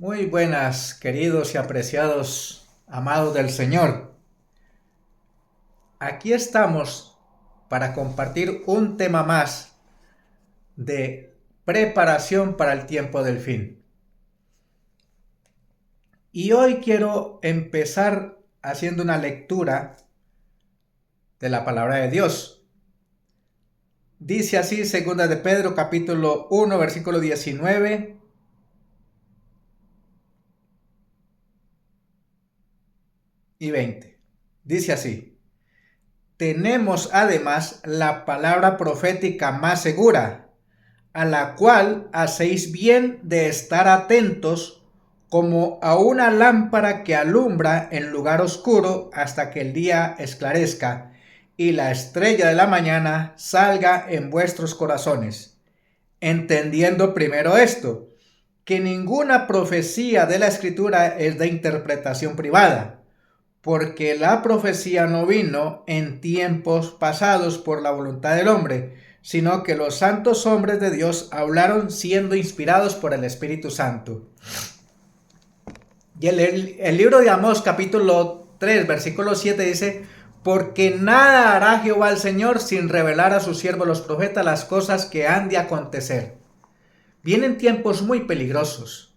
Muy buenas, queridos y apreciados amados del Señor. Aquí estamos para compartir un tema más de preparación para el tiempo del fin. Y hoy quiero empezar haciendo una lectura de la palabra de Dios. Dice así, 2 de Pedro, capítulo 1, versículo 19. Y 20. Dice así: tenemos además la palabra profética más segura, a la cual hacéis bien de estar atentos como a una lámpara que alumbra en lugar oscuro hasta que el día esclarezca y la estrella de la mañana salga en vuestros corazones. Entendiendo primero esto, que ninguna profecía de la Escritura es de interpretación privada, porque la profecía no vino en tiempos pasados por la voluntad del hombre, sino que los santos hombres de Dios hablaron siendo inspirados por el Espíritu Santo. Y el libro de Amós, capítulo 3, versículo 7 dice: porque nada hará Jehová el Señor sin revelar a sus siervos los profetas las cosas que han de acontecer. Vienen tiempos muy peligrosos.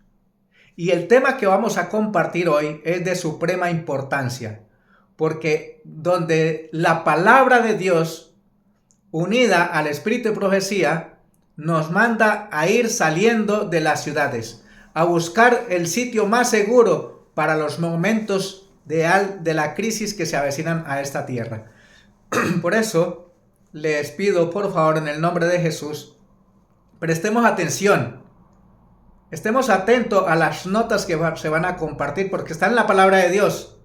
Y el tema que vamos a compartir hoy es de suprema importancia, porque donde la palabra de Dios, unida al espíritu de profecía, nos manda a ir saliendo de las ciudades, a buscar el sitio más seguro para los momentos de la crisis que se avecinan a esta tierra. Por eso, les pido por favor en el nombre de Jesús, prestemos atención. Estemos atentos a las notas que se van a compartir porque están en la palabra de Dios.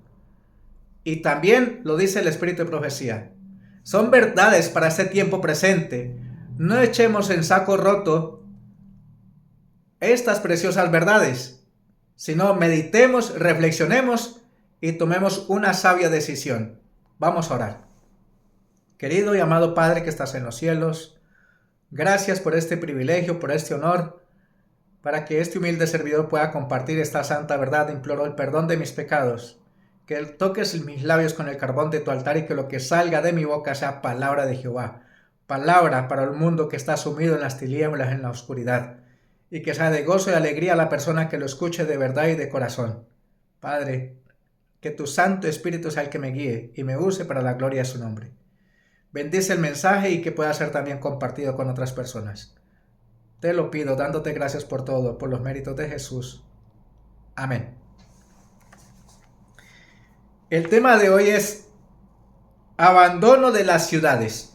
Y también lo dice el espíritu de profecía. Son verdades para este tiempo presente. No echemos en saco roto estas preciosas verdades, sino meditemos, reflexionemos y tomemos una sabia decisión. Vamos a orar. Querido y amado Padre que estás en los cielos, gracias por este privilegio, por este honor, para que este humilde servidor pueda compartir esta santa verdad. Imploro el perdón de mis pecados, que toques mis labios con el carbón de tu altar y que lo que salga de mi boca sea palabra de Jehová, palabra para el mundo que está sumido en las tinieblas, en la oscuridad, y que sea de gozo y alegría a la persona que lo escuche de verdad y de corazón. Padre, que tu Santo Espíritu sea el que me guíe y me use para la gloria de su nombre. Bendice el mensaje y que pueda ser también compartido con otras personas. Te lo pido dándote gracias por todo, por los méritos de Jesús. Amén. El tema de hoy es abandono de las ciudades.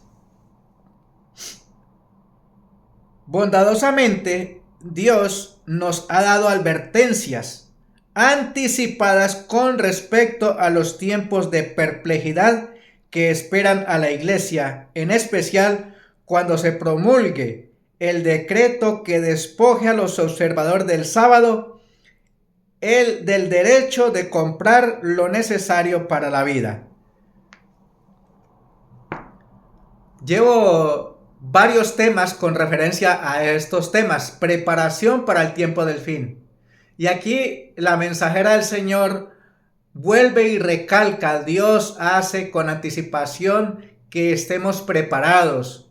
Bondadosamente, Dios nos ha dado advertencias anticipadas con respecto a los tiempos de perplejidad que esperan a la iglesia, en especial cuando se promulgue el decreto que despoje a los observadores del sábado del derecho de comprar lo necesario para la vida. Llevo varios temas con referencia a estos temas. Preparación para el tiempo del fin. Y aquí la mensajera del Señor vuelve y recalca: Dios hace con anticipación que estemos preparados.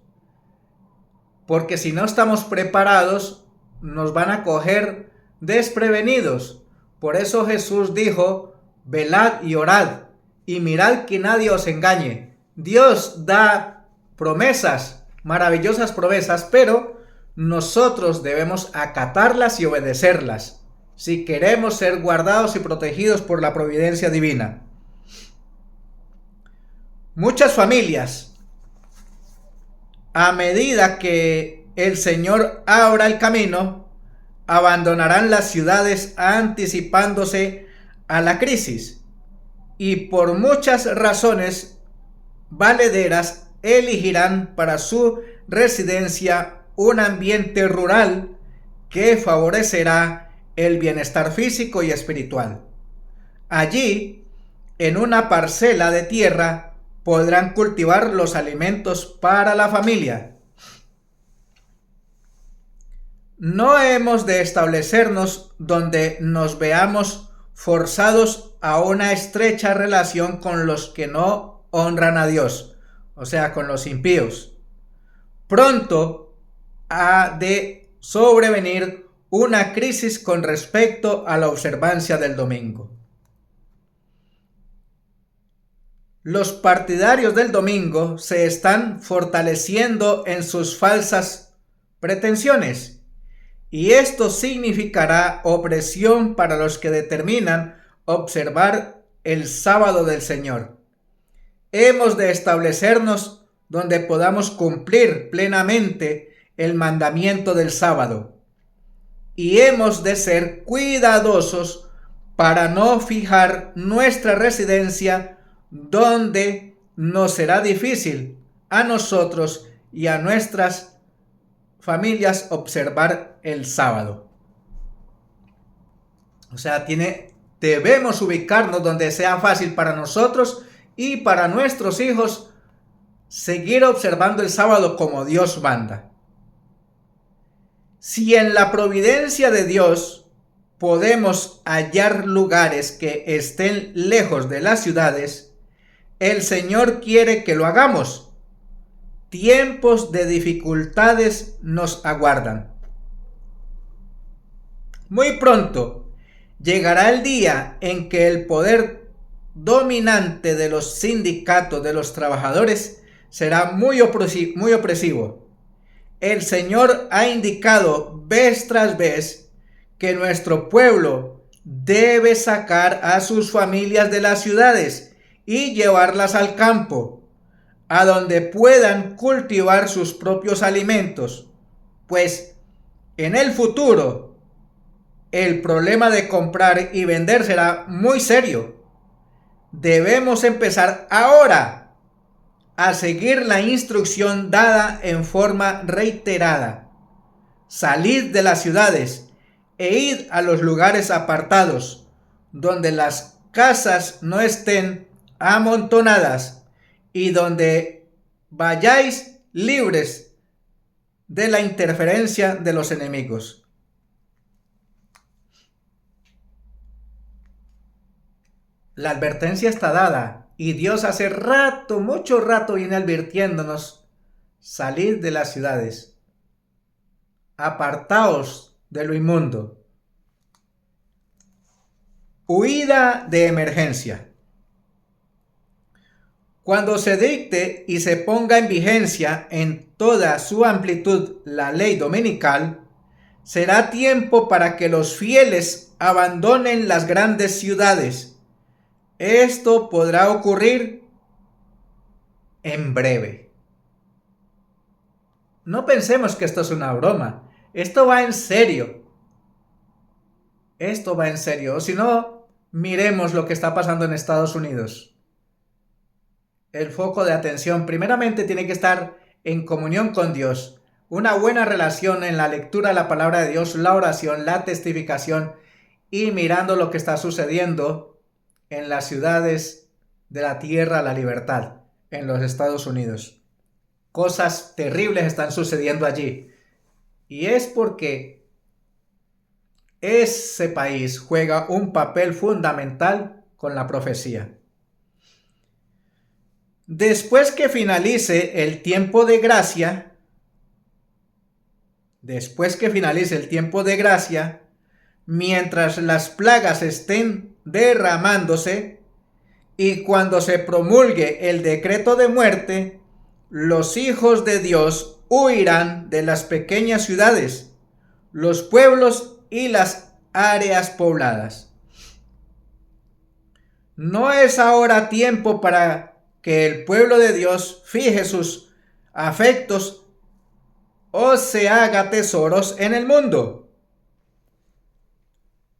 Porque si no estamos preparados, nos van a coger desprevenidos. Por eso Jesús dijo: velad y orad, y mirad que nadie os engañe. Dios da promesas, maravillosas promesas, pero nosotros debemos acatarlas y obedecerlas, si queremos ser guardados y protegidos por la providencia divina. Muchas familias, a medida que el Señor abra el camino, abandonarán las ciudades anticipándose a la crisis, y por muchas razones valederas elegirán para su residencia un ambiente rural que favorecerá el bienestar físico y espiritual. Allí, en una parcela de tierra, podrán cultivar los alimentos para la familia. No hemos de establecernos donde nos veamos forzados a una estrecha relación con los que no honran a Dios, o sea, con los impíos. Pronto ha de sobrevenir una crisis con respecto a la observancia del domingo. Los partidarios del domingo se están fortaleciendo en sus falsas pretensiones, y esto significará opresión para los que determinan observar el sábado del Señor. Hemos de establecernos donde podamos cumplir plenamente el mandamiento del sábado, y hemos de ser cuidadosos para no fijar nuestra residencia donde nos será difícil a nosotros y a nuestras familias observar el sábado. O sea, debemos ubicarnos donde sea fácil para nosotros y para nuestros hijos seguir observando el sábado como Dios manda. Si en la providencia de Dios podemos hallar lugares que estén lejos de las ciudades, el Señor quiere que lo hagamos. Tiempos de dificultades nos aguardan. Muy pronto llegará el día en que el poder dominante de los sindicatos de los trabajadores será muy opresivo. El Señor ha indicado vez tras vez que nuestro pueblo debe sacar a sus familias de las ciudades y llevarlas al campo, a donde puedan cultivar sus propios alimentos, pues en el futuro el problema de comprar y vender será muy serio. Debemos empezar ahora a seguir la instrucción dada en forma reiterada. Salid de las ciudades e id a los lugares apartados, donde las casas no estén amontonadas y donde vayáis libres de la interferencia de los enemigos. La advertencia está dada y Dios hace rato, mucho rato viene advirtiéndonos: salid de las ciudades, apartaos de lo inmundo. Huida de emergencia. Cuando se dicte y se ponga en vigencia en toda su amplitud la ley dominical, será tiempo para que los fieles abandonen las grandes ciudades. Esto podrá ocurrir en breve. No pensemos que esto es una broma. Esto va en serio. Esto va en serio. O si no, miremos lo que está pasando en Estados Unidos. El foco de atención primeramente tiene que estar en comunión con Dios. Una buena relación en la lectura de la palabra de Dios, la oración, la testificación y mirando lo que está sucediendo en las ciudades de la tierra, la libertad, en los Estados Unidos. Cosas terribles están sucediendo allí. Y es porque ese país juega un papel fundamental con la profecía. Después que finalice el tiempo de gracia, mientras las plagas estén derramándose y cuando se promulgue el decreto de muerte, los hijos de Dios huirán de las pequeñas ciudades, los pueblos y las áreas pobladas. No es ahora tiempo para que el pueblo de Dios fije sus afectos o se haga tesoros en el mundo.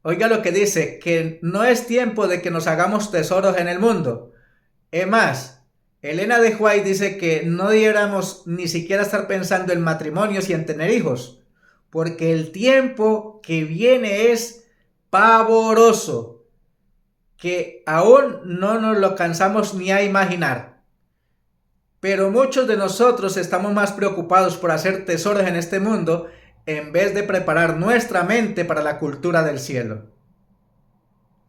Oiga lo que dice, que no es tiempo de que nos hagamos tesoros en el mundo. Es más, Elena de White dice que no debiéramos ni siquiera estar pensando en matrimonios y en tener hijos, porque el tiempo que viene es pavoroso, que aún no nos lo cansamos ni a imaginar. Pero muchos de nosotros estamos más preocupados por hacer tesoros en este mundo en vez de preparar nuestra mente para la cultura del cielo.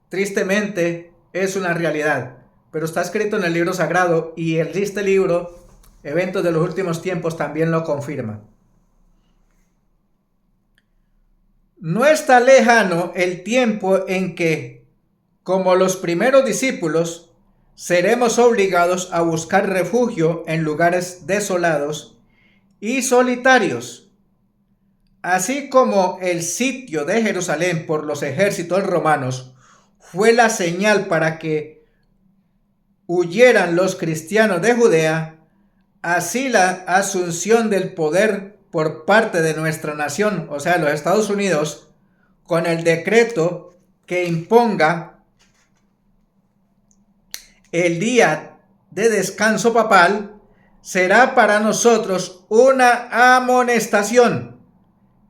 Tristemente, es una realidad, pero está escrito en el libro sagrado y este libro, Eventos de los Últimos Tiempos, también lo confirma. No está lejano el tiempo en que, como los primeros discípulos, seremos obligados a buscar refugio en lugares desolados y solitarios. Así como el sitio de Jerusalén por los ejércitos romanos fue la señal para que huyeran los cristianos de Judea, así la asunción del poder por parte de nuestra nación, o sea, los Estados Unidos, con el decreto que imponga el día de descanso papal, será para nosotros una amonestación.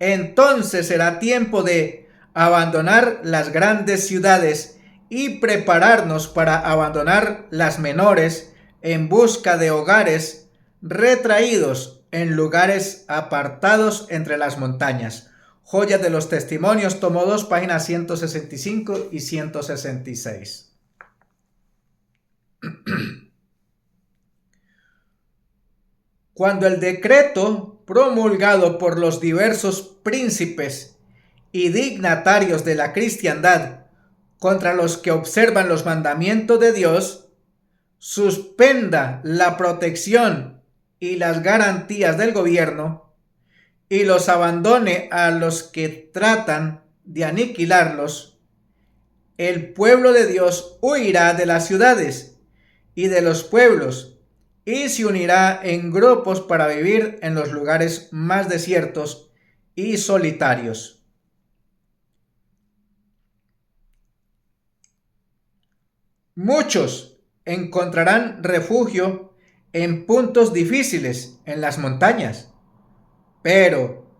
Entonces será tiempo de abandonar las grandes ciudades y prepararnos para abandonar las menores en busca de hogares retraídos en lugares apartados entre las montañas. Joyas de los Testimonios, tomo 2, páginas 165 y 166. Cuando el decreto promulgado por los diversos príncipes y dignatarios de la cristiandad contra los que observan los mandamientos de Dios suspenda la protección y las garantías del gobierno y los abandone a los que tratan de aniquilarlos, el pueblo de Dios huirá de las ciudades y de los pueblos y se unirá en grupos para vivir en los lugares más desiertos y solitarios. Muchos encontrarán refugio en puntos difíciles en las montañas, pero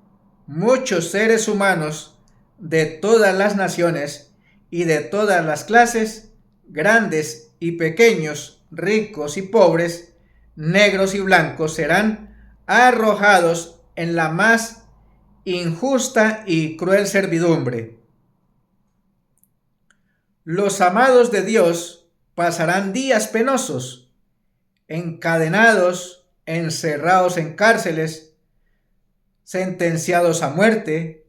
muchos seres humanos de todas las naciones y de todas las clases, grandes y pequeños, ricos y pobres, negros y blancos, serán arrojados en la más injusta y cruel servidumbre. Los amados de Dios pasarán días penosos, encadenados, encerrados en cárceles, sentenciados a muerte,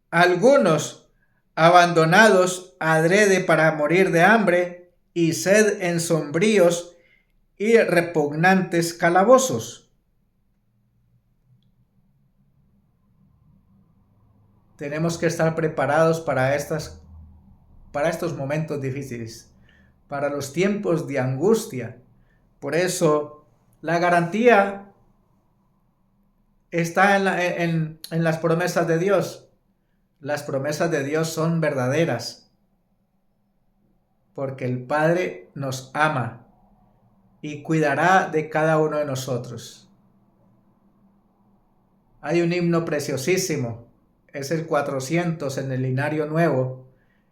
algunos abandonados adrede para morir de hambre y sed en sombríos y repugnantes calabozos. Tenemos que estar preparados para estos momentos difíciles, para los tiempos de angustia. Por eso, la garantía está en las promesas de Dios. Las promesas de Dios son verdaderas, porque el Padre nos ama y cuidará de cada uno de nosotros. Hay un himno preciosísimo, es el 400 en el Linario Nuevo,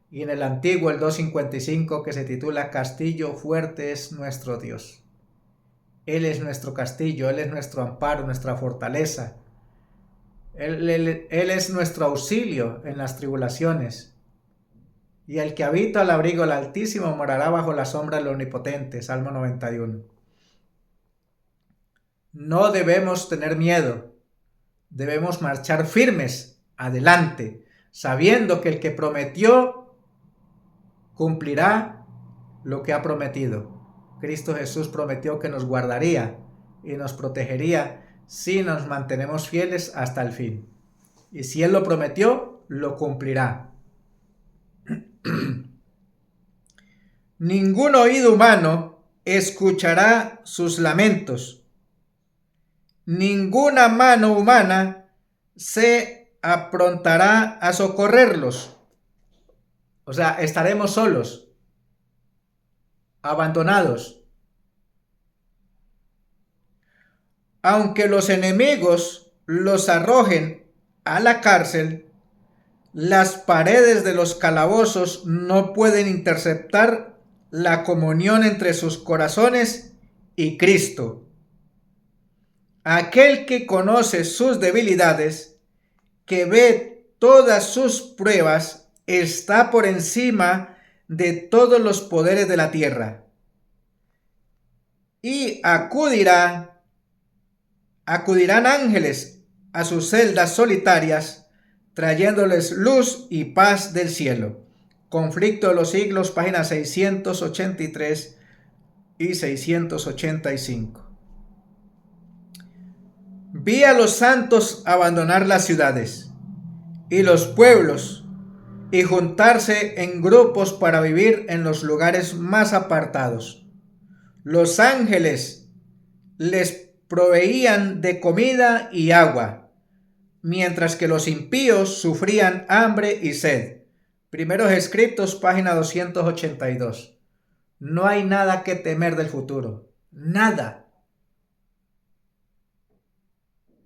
y en el Antiguo el 255, que se titula Castillo fuerte es nuestro Dios. Él es nuestro castillo, Él es nuestro amparo, nuestra fortaleza. Él es nuestro auxilio en las tribulaciones. Y el que habita al abrigo del Altísimo morará bajo la sombra del Omnipotente. Salmo 91. No debemos tener miedo. Debemos marchar firmes adelante, sabiendo que el que prometió cumplirá lo que ha prometido. Cristo Jesús prometió que nos guardaría y nos protegería si nos mantenemos fieles hasta el fin. Y si Él lo prometió, lo cumplirá. Ningún oído humano escuchará sus lamentos. Ninguna mano humana se aprontará a socorrerlos. O sea, estaremos solos, abandonados. Aunque los enemigos los arrojen a la cárcel, las paredes de los calabozos no pueden interceptar la comunión entre sus corazones y Cristo. Aquel que conoce sus debilidades, que ve todas sus pruebas, está por encima de todos los poderes de la tierra. Y acudirán ángeles a sus celdas solitarias, trayéndoles luz y paz del cielo. Conflicto de los siglos, páginas 683 y 685. Vi a los santos abandonar las ciudades y los pueblos y juntarse en grupos para vivir en los lugares más apartados. Los ángeles les proveían de comida y agua, mientras que los impíos sufrían hambre y sed. Primeros Escritos, página 282. No hay nada que temer del futuro. Nada.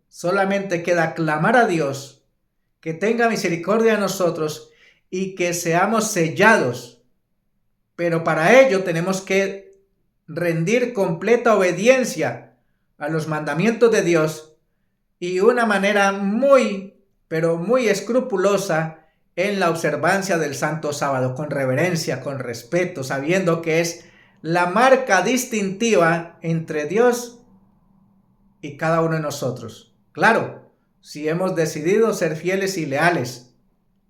Solamente queda clamar a Dios que tenga misericordia de nosotros y que seamos sellados. Pero para ello tenemos que rendir completa obediencia a los mandamientos de Dios y una manera muy, pero muy escrupulosa en la observancia del Santo Sábado, con reverencia, con respeto, sabiendo que es la marca distintiva entre Dios y cada uno de nosotros. Claro, si hemos decidido ser fieles y leales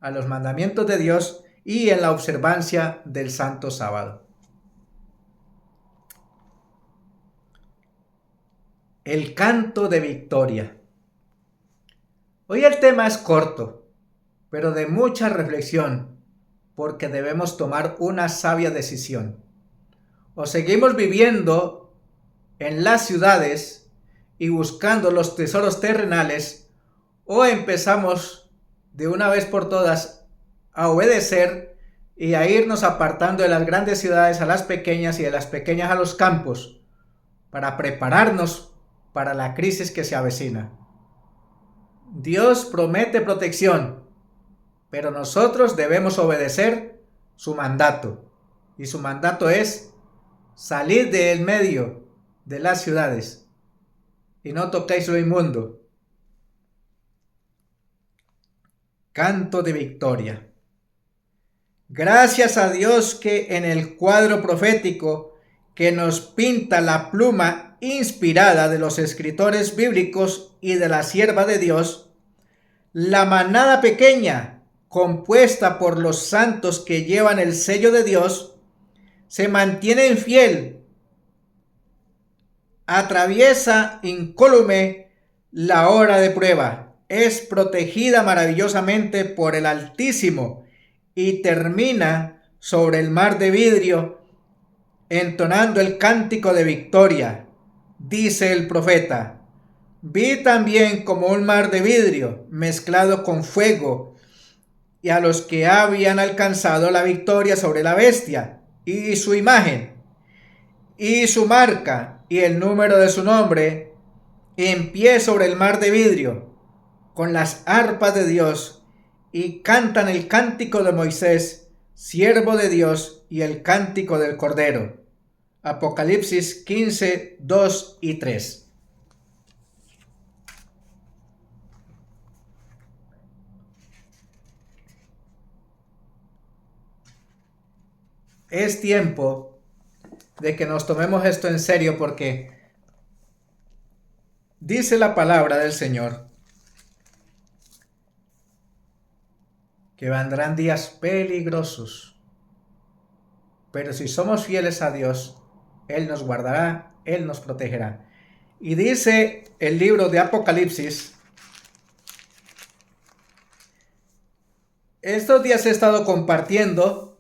a los mandamientos de Dios y en la observancia del Santo Sábado. El canto de victoria. Hoy el tema es corto, pero de mucha reflexión, porque debemos tomar una sabia decisión. O seguimos viviendo en las ciudades y buscando los tesoros terrenales, o empezamos de una vez por todas a obedecer y a irnos apartando de las grandes ciudades a las pequeñas y de las pequeñas a los campos, para prepararnos para la crisis que se avecina. Dios promete protección, pero nosotros debemos obedecer su mandato. Y su mandato es salir del medio de las ciudades y no toquéis lo inmundo. Canto de victoria. Gracias a Dios que en el cuadro profético que nos pinta la pluma inspirada de los escritores bíblicos y de la sierva de Dios, la manada pequeña, compuesta por los santos que llevan el sello de Dios, se mantiene fiel, atraviesa incólume la hora de prueba, es protegida maravillosamente por el Altísimo y termina sobre el mar de vidrio entonando el cántico de victoria. Dice el profeta: vi también como un mar de vidrio mezclado con fuego, y a los que habían alcanzado la victoria sobre la bestia y su imagen y su marca y el número de su nombre, en pie sobre el mar de vidrio, con las arpas de Dios, y cantan el cántico de Moisés, siervo de Dios, y el cántico del Cordero. Apocalipsis 15, 2 y 3. Es tiempo de que nos tomemos esto en serio, porque dice la palabra del Señor que vendrán días peligrosos, pero si somos fieles a Dios, Él nos guardará, Él nos protegerá. Y dice el libro de Apocalipsis, estos días he estado compartiendo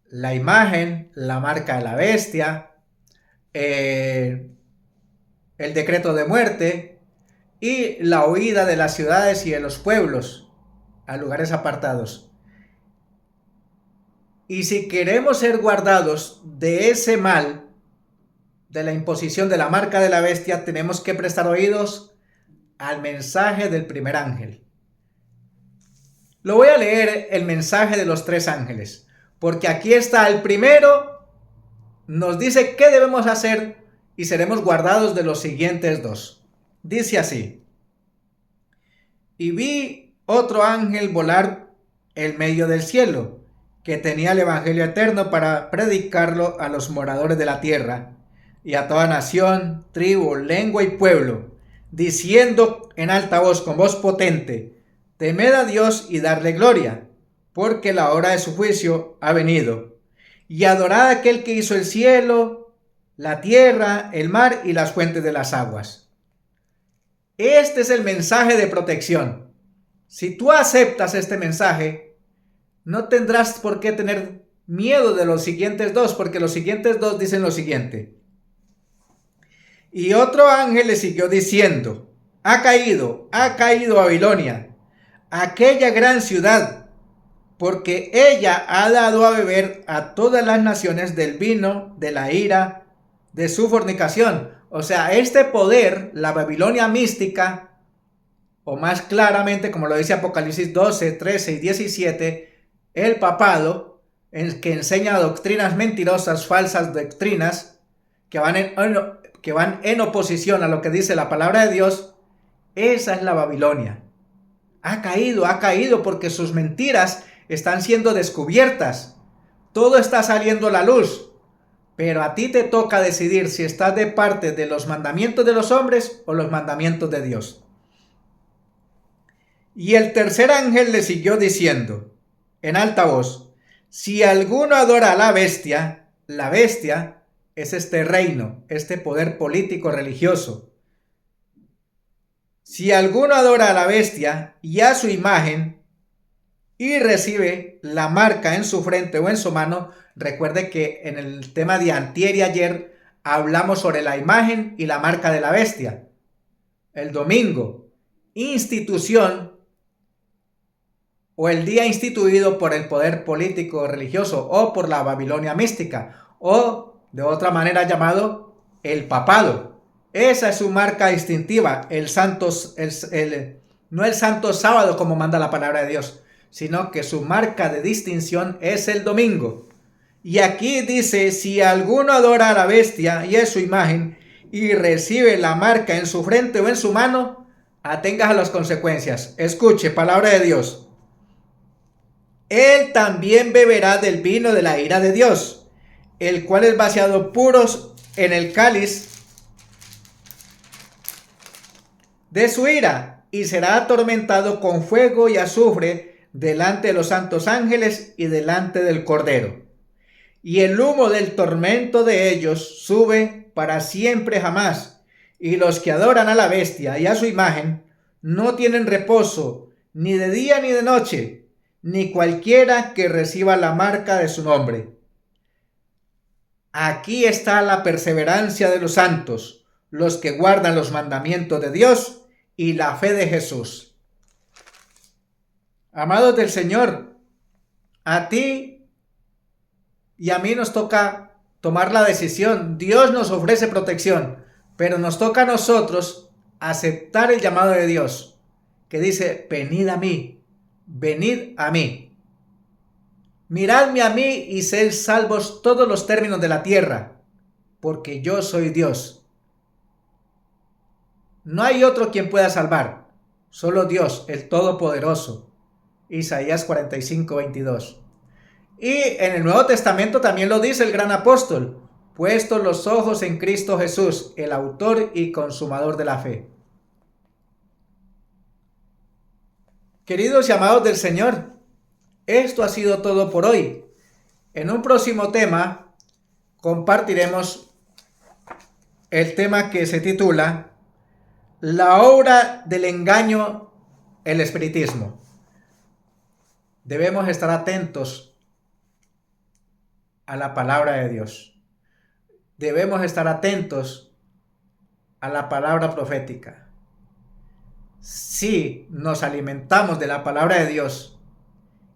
la imagen, la marca de la bestia, el decreto de muerte y la huida de las ciudades y de los pueblos a lugares apartados. Y si queremos ser guardados de ese mal, de la imposición de la marca de la bestia, tenemos que prestar oídos al mensaje del primer ángel. Lo voy a leer, el mensaje de los tres ángeles, porque aquí está el primero, nos dice qué debemos hacer y seremos guardados de los siguientes dos. Dice así: Y vi otro ángel volar en medio del cielo, que tenía el evangelio eterno para predicarlo a los moradores de la tierra, y a toda nación, tribu, lengua y pueblo, diciendo en alta voz, con voz potente: temed a Dios y darle gloria, porque la hora de su juicio ha venido. Y adorad a aquel que hizo el cielo, la tierra, el mar y las fuentes de las aguas. Este es el mensaje de protección. Si tú aceptas este mensaje, no tendrás por qué tener miedo de los siguientes dos, porque los siguientes dos dicen lo siguiente: y otro ángel le siguió diciendo: ha caído Babilonia, aquella gran ciudad, porque ella ha dado a beber a todas las naciones del vino de la ira de su fornicación. O sea, este poder, la Babilonia mística, o más claramente, como lo dice Apocalipsis 12, 13 y 17, el papado, que enseña doctrinas mentirosas, falsas doctrinas, que van en oposición a lo que dice la palabra de Dios. Esa es la Babilonia. Ha caído porque sus mentiras están siendo descubiertas. Todo está saliendo a la luz. Pero a ti te toca decidir si estás de parte de los mandamientos de los hombres o los mandamientos de Dios. Y el tercer ángel le siguió diciendo en alta voz: si alguno adora a la bestia es este reino, este poder político religioso. Si alguno adora a la bestia y a su imagen y recibe la marca en su frente o en su mano, recuerde que en el tema de antier y ayer hablamos sobre la imagen y la marca de la bestia. El domingo, institución o el día instituido por el poder político religioso o por la Babilonia mística, o de otra manera llamado el papado. Esa es su marca distintiva, no el santo sábado como manda la palabra de Dios, sino que su marca de distinción es el domingo. Y aquí dice: si alguno adora a la bestia y a su imagen y recibe la marca en su frente o en su mano, atengas a las consecuencias. Escuche, palabra de Dios: él también beberá del vino de la ira de Dios, el cual es vaciado puros en el cáliz de su ira, y será atormentado con fuego y azufre delante de los santos ángeles y delante del Cordero. Y el humo del tormento de ellos sube para siempre jamás, y los que adoran a la bestia y a su imagen no tienen reposo ni de día ni de noche, ni cualquiera que reciba la marca de su nombre. Aquí está la perseverancia de los santos, los que guardan los mandamientos de Dios y la fe de Jesús. Amados del Señor, a ti y a mí nos toca tomar la decisión. Dios nos ofrece protección, pero nos toca a nosotros aceptar el llamado de Dios, que dice: venid a mí. Venid a mí. Miradme a mí y sed salvos todos los términos de la tierra, porque yo soy Dios. No hay otro quien pueda salvar, solo Dios, el Todopoderoso. Isaías 45, 22. Y en el Nuevo Testamento también lo dice el gran apóstol: puestos los ojos en Cristo Jesús, el autor y consumador de la fe. Queridos y amados del Señor, esto ha sido todo por hoy. En un próximo tema compartiremos el tema que se titula La obra del engaño, el espiritismo. Debemos estar atentos a la palabra de Dios. Debemos estar atentos a la palabra profética. Si nos alimentamos de la palabra de Dios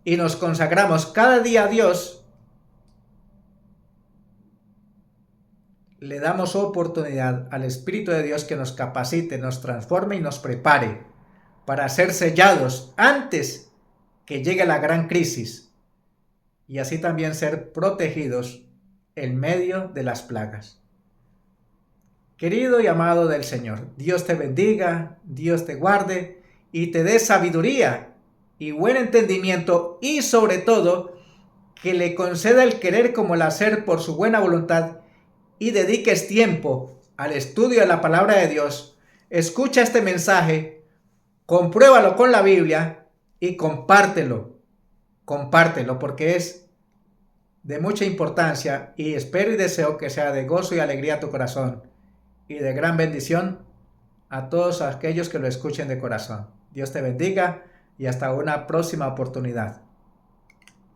y nos consagramos cada día a Dios, le damos oportunidad al Espíritu de Dios que nos capacite, nos transforme y nos prepare para ser sellados antes que llegue la gran crisis, y así también ser protegidos en medio de las plagas. Querido y amado del Señor, Dios te bendiga, Dios te guarde y te dé sabiduría y buen entendimiento, y sobre todo que le conceda el querer como el hacer por su buena voluntad, y dediques tiempo al estudio de la palabra de Dios. Escucha este mensaje, compruébalo con la Biblia y compártelo porque es de mucha importancia, y espero y deseo que sea de gozo y alegría a tu corazón y de gran bendición a todos aquellos que lo escuchen de corazón. Dios te bendiga y hasta una próxima oportunidad.